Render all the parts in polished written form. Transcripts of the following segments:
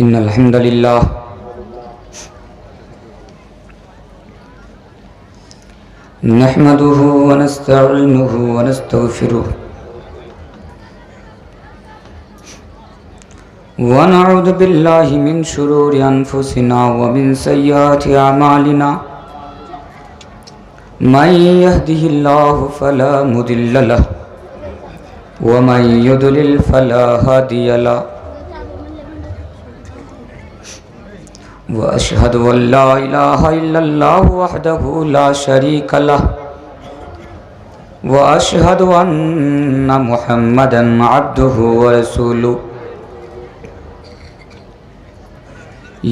इन्नल हम्दुलिल्लाह नहमदुहु व नस्तईनुहु व नस्तगफिरुहु व नऊज़ु बिल्लाहि मिन शुरूरि अनफुसिना व मिन सय्यिआति अमालिना मन यहदिहिल्लाहु फला मुदिल्ल लहु व मन युद्लिल फला हादिय लहु व अशहदु अल्ला इलाहा इल्लल्लाहु वहदहु ला शरीक लहु व अशहदु अन्ना मुहम्मदन अब्दुहु व रसूलुहु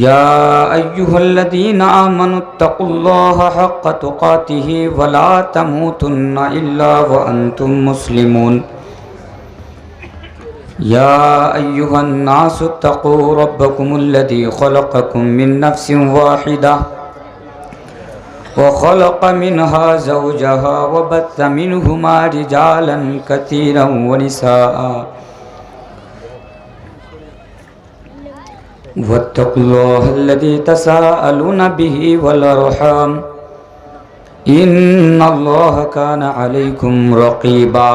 या अय्युहल्लज़ीना आमनुत्तक़ुल्लाहा हक़्क़ तुक़ातिहि व ला तमूतुन्ना इल्ला व अंतुम मुस्लिमून या अय्युहन्नासुत्तक़ू रब्बकुमुल्लज़ी ख़लक़कुम मिन नफ़्सिन वाहिदा व ख़लक़ मिन्हा ज़ौजहा व बस्स मिन्हुमा रिजालन कसीरन व निसाअ वत्तक़ुल्लाहल्लज़ी तसाअलूना बिही वल अर्हाम इन्नल्लाहा काना अलैकुम रक़ीबा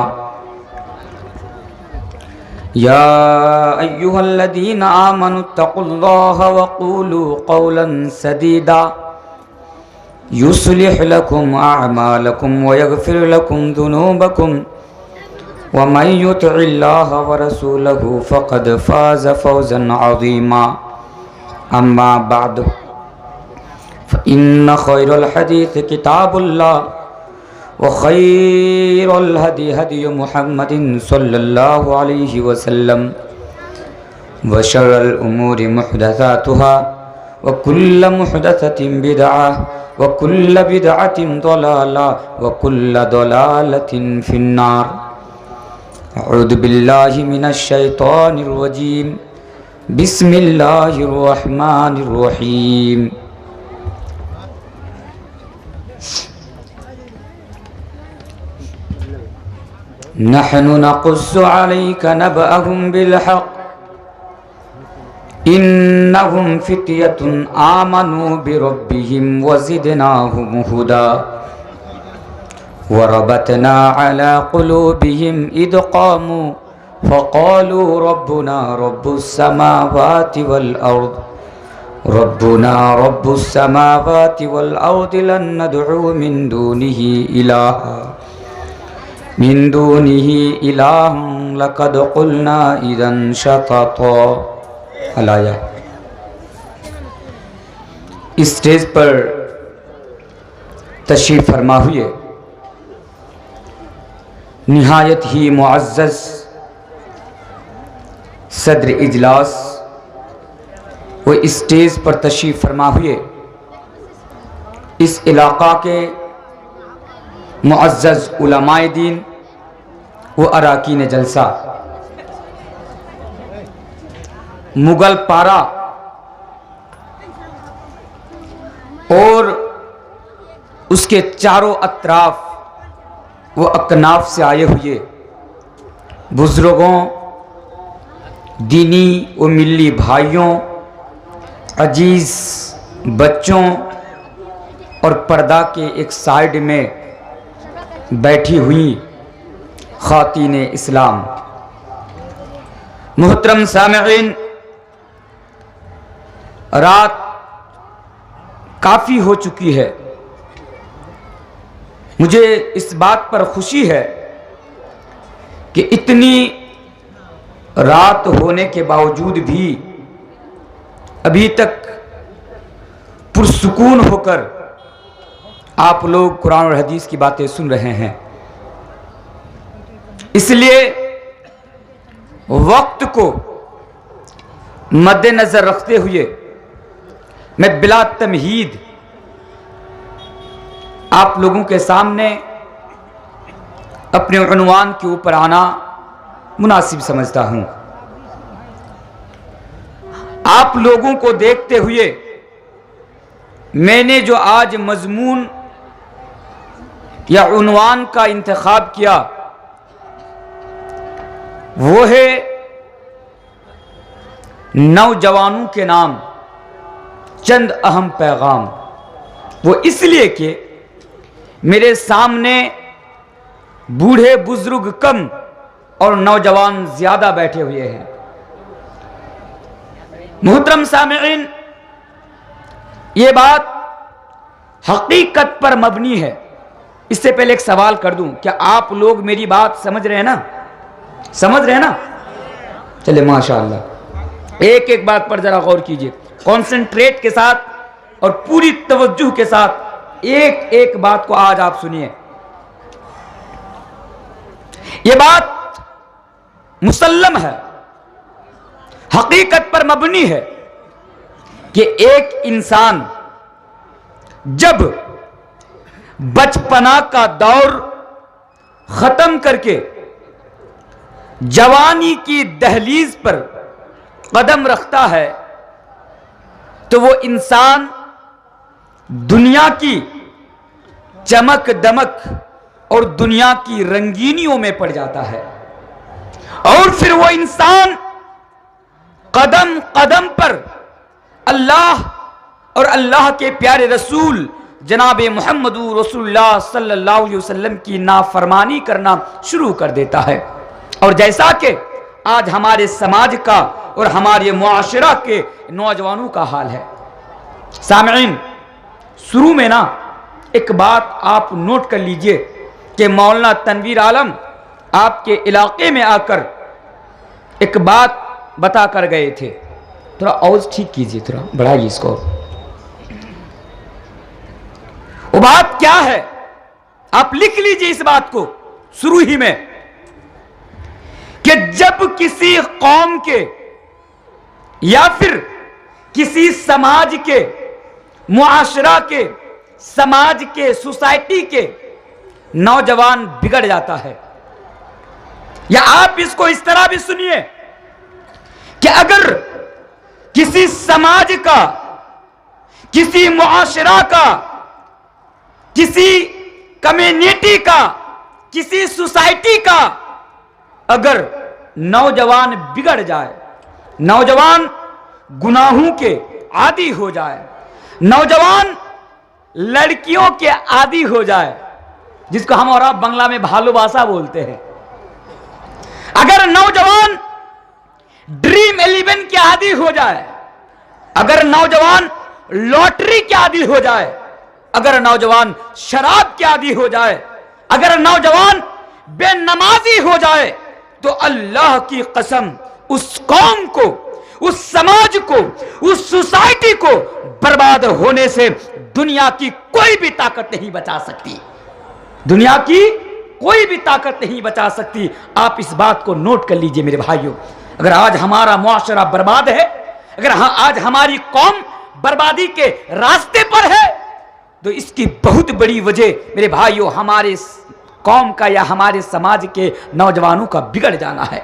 या अय्युहल्लज़ीना आमनुत्तक़ुल्लाहा व क़ूलू क़ौलन सदीदा युस्लिह लकुम अअमालकुम व यग़फ़िर लकुम ज़ुनूबकुम व मन युतिइल्लाहा व रसूलहु फ़क़द फ़ाज़ फ़ौज़न अज़ीमा अम्मा बअद फ़इन्न ख़ैरल हदीस किताबुल्लाह व खैरुल हदी हदी मुहम्मदिन सल्लल्लाहु अलैहि वसल्लम व शर्रुल उमूरि मुहदसातुहा व कुल्लु मुहदसतिन बिदअह व कुल्लु बिदअतिन दलाला व कुल्लु दलालतिन फिन्नार अऊज़ु बिल्लाहि मिनश शैतानिर रजीम बिस्मिल्लाहिर रहमानिर रहीम नहनु नक़ुस्सु अलैका नबअहुम बिलहक़ इन्नहुम फ़ित्यतुन आमनू बिरब्बिहिम व ज़िदनाहुम हुदा व रबतना अला क़ुलूबिहिम इज़ क़ामू फ़क़ालू रब्बुना रब्बुस समावाति वल अर्द रब्बुना रब्बुस समावाति वल अर्द लन नदअू मिन दूनिही इलाहन लक़द क़ुलना इज़न शतता। अलाया स्टेज पर तशरीफ़ फरमा हुए निहायत ही मुअज़्ज़ज़ सदर इजलास वो स्टेज पर तशरीफ़ फरमा हुए इस इलाक़ा के मुअज़्ज़ज़ उलमाए दीन व अराकीन जलसा मुगल पारा और उसके चारों अतराफ व अकनाफ से आए हुए बुज़ुर्गों, दीनी व मिल्ली भाइयों, अजीज़ बच्चों और पर्दा के एक साइड में बैठी हुई ख़ातीन इस्लाम, मुहतरम सामिईन, रात काफ़ी हो चुकी है। मुझे इस बात पर खुशी है कि इतनी रात होने के बावजूद भी अभी तक पुरसुकून होकर आप लोग कुरान और हदीस की बातें सुन रहे हैं। इसलिए वक्त को मद्देनजर रखते हुए मैं बिला तमहीद आप लोगों के सामने अपने उन्वान के ऊपर आना मुनासिब समझता हूं। आप लोगों को देखते हुए मैंने जो आज मजमून या उन्वान का इंतखाब किया वो है नौजवानों के नाम चंद अहम पैगाम। वो इसलिए कि मेरे सामने बूढ़े बुजुर्ग कम और नौजवान ज्यादा बैठे हुए हैं। मोहतरम सामिईन, ये बात हकीकत पर मबनी है। इससे पहले एक सवाल कर दूं, क्या आप लोग मेरी बात समझ रहे हैं ना? समझ रहे हैं ना? चले माशाअल्लाह। एक एक बात पर जरा गौर कीजिए, कॉन्सेंट्रेट के साथ और पूरी तवज्जुह के साथ एक एक बात को आज आप सुनिए। यह बात मुसल्लम है, हकीकत पर मबनी है कि एक इंसान जब बचपना का दौर खत्म करके जवानी की दहलीज पर कदम रखता है तो वो इंसान दुनिया की चमक दमक और दुनिया की रंगीनियों में पड़ जाता है और फिर वो इंसान कदम कदम पर अल्लाह और अल्लाह के प्यारे रसूल जनाब मोहम्मद रसूलुल्लाह सल्लल्लाहु अलैहि वसल्लम की नाफरमानी करना शुरू कर देता है। और जैसा कि आज हमारे समाज का और हमारे मुआशरा के नौजवानों का हाल है। सामईन, शुरू में ना एक बात आप नोट कर लीजिए कि मौलाना तनवीर आलम आपके इलाके में आकर एक बात बता कर गए थे। थोड़ा आवाज ठीक कीजिए, थोड़ा बढ़ाइए इसको। वो बात क्या है आप लिख लीजिए इस बात को शुरू ही में, कि जब किसी कौम के या फिर किसी समाज के, मुआशरा के, समाज के, सोसाइटी के नौजवान बिगड़ जाता है, या आप इसको इस तरह भी सुनिए कि अगर किसी समाज का, किसी मुआशरा का, किसी कम्युनिटी का, किसी सोसाइटी का अगर नौजवान बिगड़ जाए, नौजवान गुनाहों के आदी हो जाए, नौजवान लड़कियों के आदी हो जाए, जिसको हम और आप बांग्ला में भालोबासा बोलते हैं, अगर नौजवान ड्रीम 11 के आदी हो जाए, अगर नौजवान लॉटरी के आदी हो जाए, अगर नौजवान शराब के आदी हो जाए, अगर नौजवान बेनमाजी हो जाए, तो अल्लाह की कसम उस कौम को, उस समाज को, उस सोसाइटी को बर्बाद होने से दुनिया की कोई भी ताकत नहीं बचा सकती। दुनिया की कोई भी ताकत नहीं बचा सकती। आप इस बात को नोट कर लीजिए मेरे भाइयों। अगर आज हमारा मुआशरा बर्बाद है, अगर आज हमारी कौम बर्बादी के रास्ते पर है, तो इसकी बहुत बड़ी वजह मेरे भाइयों हमारे कौम का या हमारे समाज के नौजवानों का बिगड़ जाना है।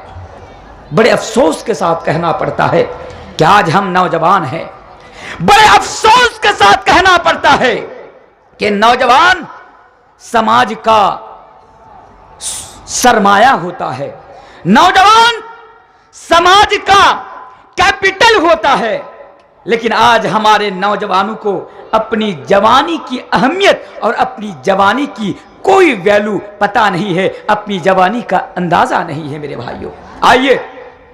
बड़े अफसोस के साथ कहना पड़ता है कि आज हम नौजवान हैं। बड़े अफसोस के साथ कहना पड़ता है कि नौजवान समाज का सरमाया होता है, नौजवान समाज का कैपिटल होता है। लेकिन आज हमारे नौजवानों को अपनी जवानी की अहमियत और अपनी जवानी की कोई वैल्यू पता नहीं है, अपनी जवानी का अंदाजा नहीं है मेरे भाइयों। आइए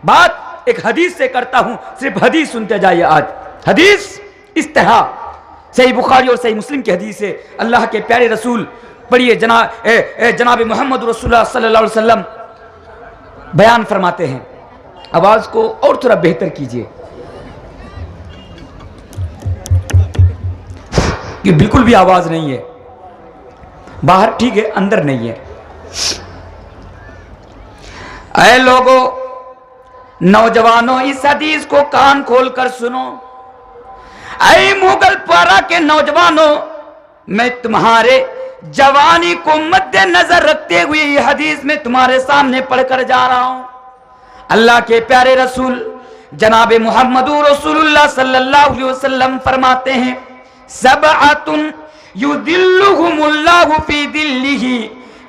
बात एक हदीस से करता हूं, सिर्फ हदीस सुनते जाइए। आज हदीस इस तरह सही बुखारी और सही मुस्लिम की हदीस है। अल्लाह के प्यारे रसूल पढ़िए, जनाब मोहम्मद रसूलुल्लाह सल्लल्लाहु अलैहि वसल्लम बयान फरमाते हैं। आवाज को और थोड़ा बेहतर कीजिए, कि बिल्कुल भी आवाज नहीं है, बाहर ठीक है, अंदर नहीं है। ऐ लोगों, नौजवानों, इस हदीस को कान खोलकर सुनो। ऐ मुगल पारा के नौजवानों, मैं तुम्हारे जवानी को मद्देनजर रखते हुए यह हदीस में तुम्हारे सामने पढ़कर जा रहा हूं। अल्लाह के प्यारे रसूल जनाब मोहम्मद रसूलुल्लाह सल्लल्लाहु अलैहि वसल्लम फरमाते हैं, सबअतुन युदिल्लुहुमुल्लाहु फी दिल्लिही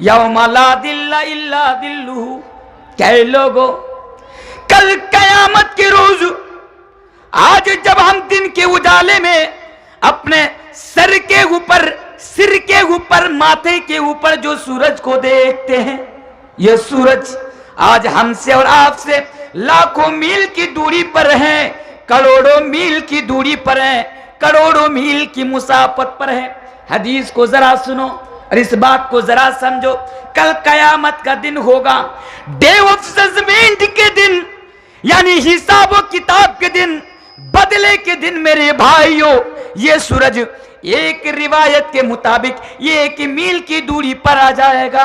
यौमा ला दिल्ला इल्ला दिल्लुहु। क्या लोगों, कल कयामत के रोज आज जब हम दिन के उजाले में अपने सिर के ऊपर माथे के ऊपर जो सूरज को देखते हैं, ये सूरज आज हमसे और आपसे लाखों मील की दूरी पर है, करोड़ों मील की दूरी पर है, करोड़ों मील की मुसाफत पर है। हदीस को जरा सुनो और इस बात को जरा समझो। कल कयामत का दिन होगा, डे ऑफ जजमेंट के दिन, यानी हिसाब व किताब के दिन, बदले के दिन मेरे भाइयों, ये सूरज एक रिवायत के मुताबिक ये 1 मील की दूरी पर आ जाएगा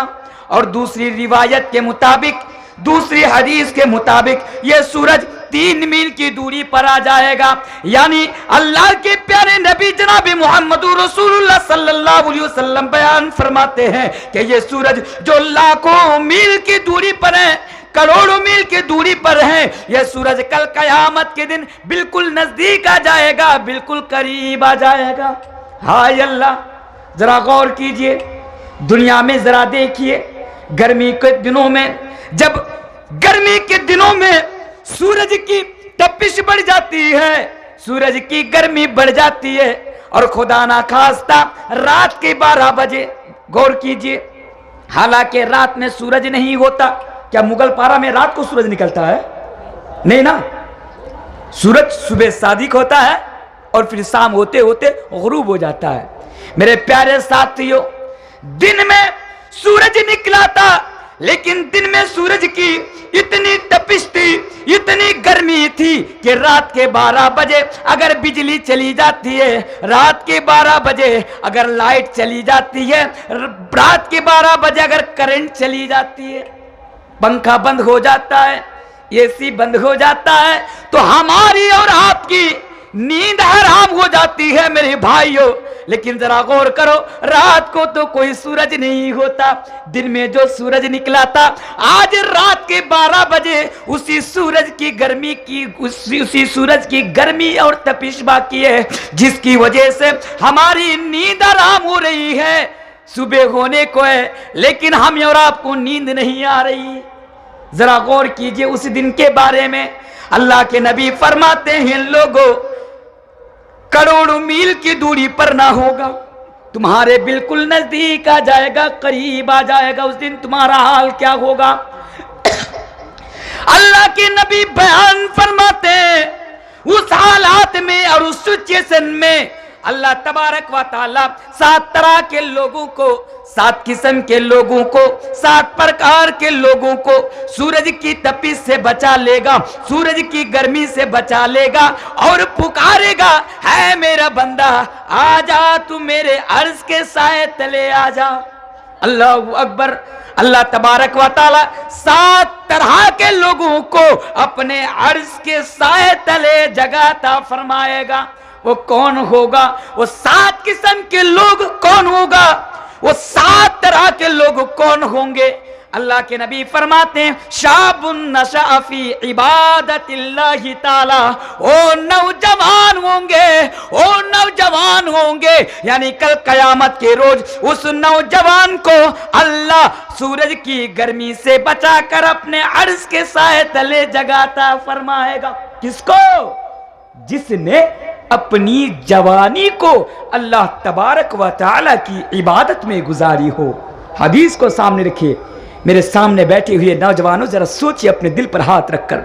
और दूसरी रिवायत के मुताबिक, दूसरी हदीस के मुताबिक ये सूरज 3 मील की दूरी पर आ जाएगा। यानी अल्लाह के प्यारे नबी जनाब मोहम्मद रसूलुल्लाह सल्लल्लाहु अलैहि वसल्लम बयान फरमाते हैं कि ये सूरज जो लाखों मील की दूरी पर है, करोड़ों मील की दूरी पर है, यह सूरज कल कयामत के दिन बिल्कुल नजदीक आ जाएगा, बिल्कुल करीब आ जाएगा। हाय अल्लाह, जरा गौर कीजिए, दुनिया में जरा देखिए, गर्मी के दिनों में, जब गर्मी के दिनों में सूरज की तपिश बढ़ जाती है, सूरज की गर्मी बढ़ जाती है और खुदा ना खास्ता रात के 12 बजे, गौर कीजिए, हालांकि रात में सूरज नहीं होता। क्या मुगल पारा में रात को सूरज निकलता है? नहीं ना, सूरज सुबह सादिक होता है और फिर शाम होते होते गुरूब हो जाता है। मेरे प्यारे साथियों, दिन में सूरज निकला था, लेकिन दिन में सूरज की इतनी तपिश थी, इतनी गर्मी थी कि रात के 12 बजे अगर बिजली चली जाती है, रात के 12 बजे अगर लाइट चली जाती है, रात के 12 बजे अगर करंट चली जाती है, पंखा बंद हो जाता है, एसी बंद हो जाता है, तो हमारी और आपकी नींद हराम हो जाती है मेरे भाइयों। लेकिन जरा गौर करो, रात को तो कोई सूरज नहीं होता, दिन में जो सूरज निकला था, आज रात के 12 बजे उसी सूरज की गर्मी की उसी सूरज की गर्मी और तपिश बाकी है, जिसकी वजह से हमारी नींद हराम हो रही है। सुबह होने को है लेकिन हम और आपको नींद नहीं आ रही। जरा गौर कीजिए उस दिन के बारे में। अल्लाह के नबी फरमाते हैं, लोगों, करोड़ों मील की दूरी पर ना होगा, तुम्हारे बिल्कुल नजदीक आ जाएगा, करीब आ जाएगा। उस दिन तुम्हारा हाल क्या होगा? अल्लाह के नबी बयान फरमाते हैं, उस हालात में और उस सिचुएशन में अल्लाह तबारक व तआला 7 तरह के लोगों को, 7 किस्म के लोगों को, 7 प्रकार के लोगों को सूरज की तपिश से बचा लेगा, सूरज की गर्मी से बचा लेगा और पुकारेगा, है मेरा बंदा आजा, तू मेरे अर्श के साए तले आजा। अल्लाहू अकबर। अल्लाह तबारक व तआला 7 तरह के लोगों को अपने अर्श के साए तले जगाता फरमाएगा। वो कौन होगा? वो 7 किस्म के लोग कौन होगा? वो 7 तरह के लोग कौन होंगे? अल्लाह के नबी फरमाते हैं, शाबुन नशअ फी इबादतिल्लाहि ताला, ओ नौजवान होंगे, ओ नौजवान होंगे, यानी कल कयामत के रोज उस नौजवान को अल्लाह सूरज की गर्मी से बचाकर अपने अर्श के साए तले जगाता फरमाएगा। किसको? जिसने अपनी जवानी को अल्लाह तबारक व तआला की इबादत में गुजारी हो। हदीस को सामने रखिए, मेरे सामने बैठे हुए नौजवानों, जरा सोचिए अपने दिल पर हाथ रखकर,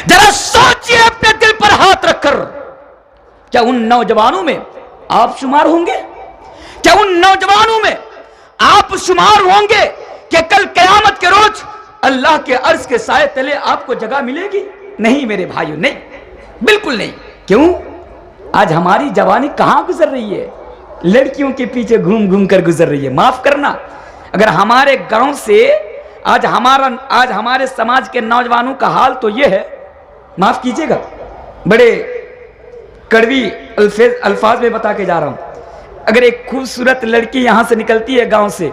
जरा सोचिए अपने दिल पर हाथ रखकर, क्या उन नौजवानों में आप शुमार होंगे? क्या उन नौजवानों में आप शुमार होंगे कि कल कयामत के रोज अल्लाह के अर्श के साए तले आपको जगह मिलेगी? नहीं मेरे भाइयों, नहीं, बिल्कुल नहीं। क्यों? आज हमारी जवानी कहां गुजर रही है? लड़कियों के पीछे घूम घूम कर गुजर रही है। माफ करना, अगर हमारे गांव से आज हमारे समाज के नौजवानों का हाल तो यह है, माफ कीजिएगा, बड़े कड़वी अल्फाज में बता के जा रहा हूं। अगर एक खूबसूरत लड़की यहां से निकलती है गांव से,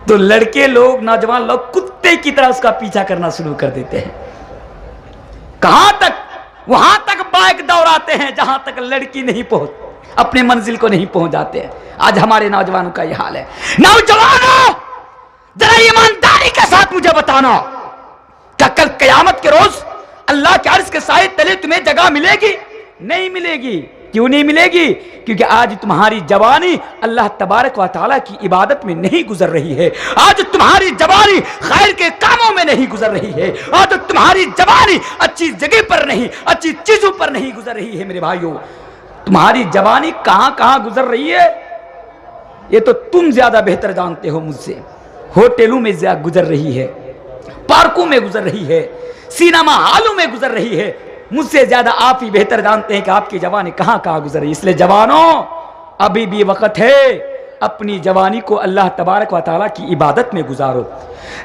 तो लड़के लोग, नौजवान लोग कुत्ते की तरह उसका पीछा करना शुरू कर देते हैं। कहां तक? वहां तक बाइक दौड़ाते हैं जहां तक लड़की नहीं पहुंच, अपने मंजिल को नहीं पहुंच जाते हैं। आज हमारे नौजवानों का यह हाल है। नौजवानों, जरा ईमानदारी के साथ मुझे बताना, क्या कल कयामत के रोज अल्लाह के अर्श के साए तले तुम्हें जगह मिलेगी? नहीं मिलेगी। क्यों नहीं मिलेगी? क्योंकि आज तुम्हारी जवानी अल्लाह तबारक व तआला की इबादत में नहीं गुजर रही है। आज तुम्हारी जवानी खैर के कामों में नहीं गुजर रही है। आज तुम्हारी जवानी अच्छी जगह पर नहीं, अच्छी चीजों पर नहीं गुजर रही है। मेरे भाइयों, तुम्हारी जवानी कहां कहां गुजर रही है ये तो तुम ज्यादा बेहतर जानते हो मुझसे। होटलों में गुजर रही है, पार्कों में गुजर रही है, सिनेमा हॉलों में गुजर रही है। मुझसे ज्यादा आप ही बेहतर जानते हैं कि आपकी जवानी कहां कहां गुजर रही है। इसलिए जवानों, अभी भी वक्त है, अपनी जवानी को अल्लाह तबारक व तआला की इबादत में गुजारो।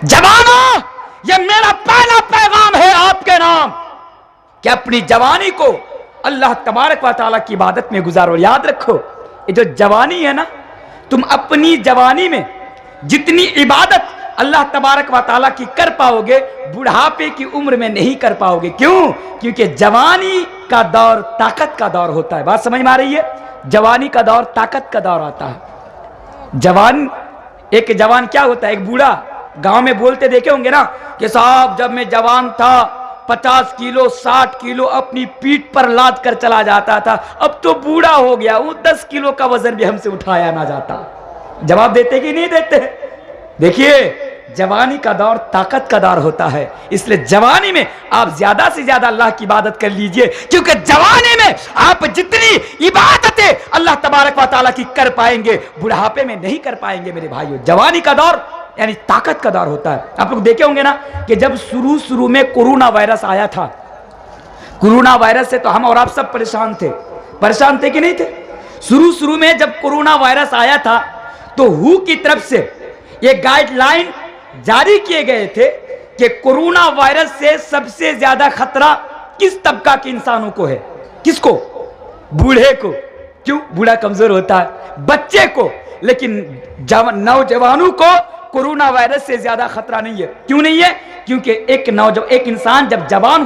जवानों, यह मेरा पहला पैगाम है आपके नाम कि अपनी जवानी को अल्लाह तबारक व तआला की इबादत में गुजारो। याद रखो, ये जो जवानी है ना, तुम अपनी जवानी में जितनी इबादत अल्लाह तबारक व तआला की कर पाओगे, बुढ़ापे की उम्र में नहीं कर पाओगे। क्यों? क्योंकि जवानी का दौर ताकत का दौर होता है। बात समझ में आ रही है? जवानी का दौर ताकत का दौर आता है। एक जवान क्या होता है? एक बूढ़ा गांव में बोलते देखे होंगे ना कि साहब जब मैं जवान था 50 किलो 60 किलो अपनी पीठ पर लाद कर चला जाता था, अब तो बूढ़ा हो गया, वो 10 किलो का वजन भी हमसे उठाया ना जाता। जवाब देते कि नहीं देते? देखिए, जवानी का दौर ताकत का दौर होता है। इसलिए जवानी में आप ज्यादा से ज्यादा अल्लाह की इबादत कर लीजिए, क्योंकि जवानी में आप जितनी इबादतें अल्लाह तबारक व तआला की कर पाएंगे, बुढ़ापे में नहीं कर पाएंगे। मेरे भाइयों, जवानी का दौर यानी ताकत का दौर होता है। आप लोग देखे होंगे ना कि जब शुरू में कोरोना वायरस आया था, कोरोना वायरस से तो हम और आप सब परेशान थे कि नहीं थे? शुरू में जब कोरोना वायरस आया था तो हू की तरफ से ये गाइडलाइन जारी किए गए थे कि कोरोना वायरस से सबसे ज्यादा खतरा किस तबका के इंसानों को है? किसको? बूढ़े को। क्यों? बूढ़ा कमजोर होता है। बच्चे को। लेकिन नौजवानों को कोरोना वायरस से ज्यादा खतरा नहीं है। क्यों नहीं है? क्योंकि एक इंसान जब जवान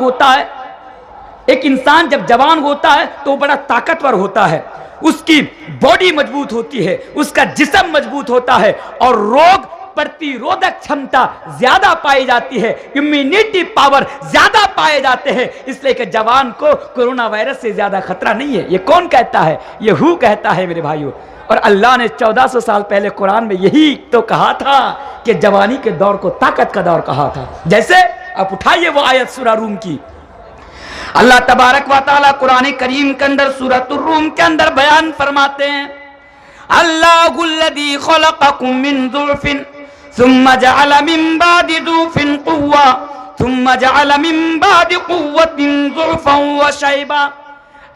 होता है तो वो बड़ा ताकतवर होता है, उसकी बॉडी मजबूत होती है, उसका जिस्म मजबूत होता है और रोग प्रतिरोधक क्षमता ज्यादा पाई जाती है, इम्यूनिटी पावर ज्यादा पाए जाते हैं। इसलिए कि जवान को कोरोना वायरस से ज्यादा खतरा नहीं है। ये कौन कहता है? ये हू कहता है मेरे भाइयों। और अल्लाह ने 1400 साल पहले कुरान में यही तो कहा था कि जवानी के दौर को ताकत का दौर कहा था। जैसे आप उठाइए वो आयत सूरा रूम की, अल्लाह तबारक व तआला कुरान करीम के अंदर सूरतुर रूम के अंदर बयान फरमाते हैं, अल्लाहुल्लज़ी खलक़कुम मिन ज़ुल्फ़िन सुम्मा जअल मिन बादि ज़ुल्फ़िन क़ुव्वा सुम्मा जअल मिन बादि क़ुव्वतिन ज़ुल्फ़न व शैबा।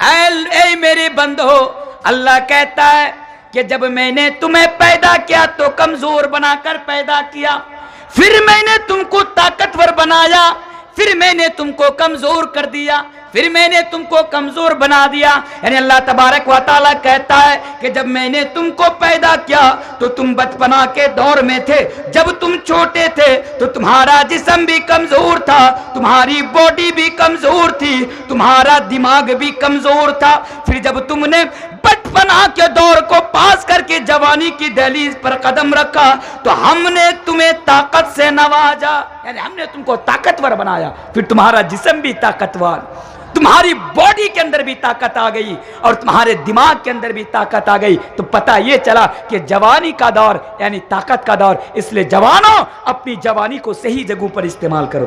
ऐ मेरे बंदो, अल्लाह कहता है कि जब मैंने तुम्हें पैदा किया तो कमजोर बनाकर पैदा किया, फिर मैंने तुमको ताकतवर बनाया, फिर मैंने तुमको कमजोर कर दिया, फिर मैंने तुमको कमजोर बना दिया। यानी अल्लाह तबारक व तआला कहता है कि जब मैंने तुमको पैदा किया तो तुम बचपना के दौर में थे, जब तुम छोटे थे तो तुम्हारा जिस्म भी कमजोर था, तुम्हारी बॉडी भी कमजोर थी, तुम्हारा दिमाग भी कमजोर था। फिर जब तुमने बचपना के दौर को पास करके जवानी की दहलीज पर कदम रखा तो हमने तुम्हें ताकत से नवाजा, यानी हमने तुमको ताकतवर बनाया। फिर तुम्हारा जिस्म भी ताकतवर, तुम्हारी बॉडी के अंदर भी ताकत आ गई और तुम्हारे दिमाग के अंदर भी ताकत आ गई। तो पता ये चला कि जवानी का दौर यानी ताकत का दौर। इसलिए जवानों, अपनी जवानी को सही जगहों पर इस्तेमाल करो।